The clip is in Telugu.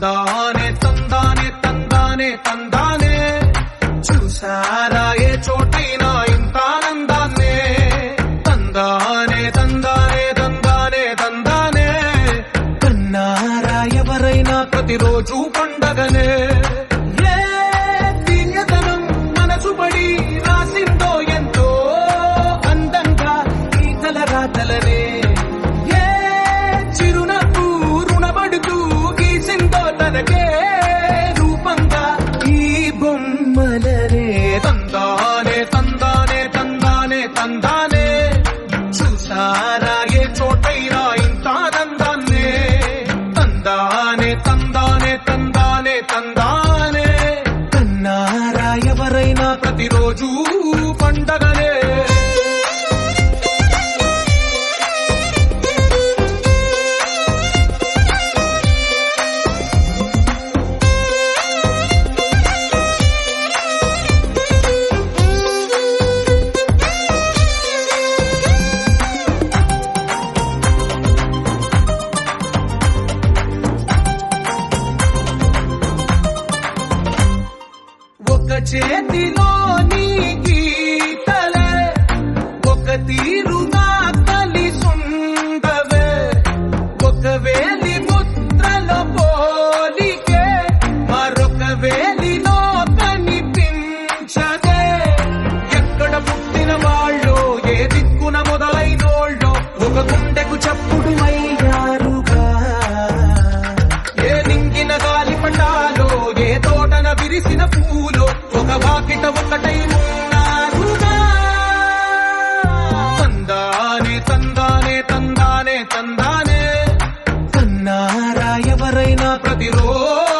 తందానే తందానే తందానే తందానే చూసారా ఏ చోటైనా ఇంత ఆనందాన్నే తందానే తందానే తందానే తందానే కన్నారా ఎవరైనా ప్రతిరోజు పండగనే ఏ దివ్యతనం మనసుపడి రాసిందో ఎంతో అందంగా ఈ తలరాతలనే ఏ చిరునవ్వు రుణపడుతూ గీసిందో తనకే రూపంగా ఈ బొమ్మలనే తందానే తందానే తందానే తందానే చూసారా ఏ చోటైనా ఇంత ఆనందాన్నే తందానే తందానే తందానే తందానే కన్నారా ఎవరైనా ప్రతిరోజు పండగనే ఒక చేతిలోని గీతలే ఒక తీరుగా కలిసుండవే ఒక వేలి ముద్రలో పోలికే మరొక వేలిలో కనిపించదే ఎక్కడ పుట్టిన వాళ్ళో ఏ దిక్కున మొదలైనోళ్ళో ఒక గుండెకు చప్పుడు అయ్యారుగా ఏ నింగిన గాలి పటాలో ఏ తోటన విరిసిన పూలో ఒక వాకిట ఒకటై ఉన్నారుగా తందానే తందానే తందానే తందానే కన్నారా ఎవరైనా ప్రతిరోజు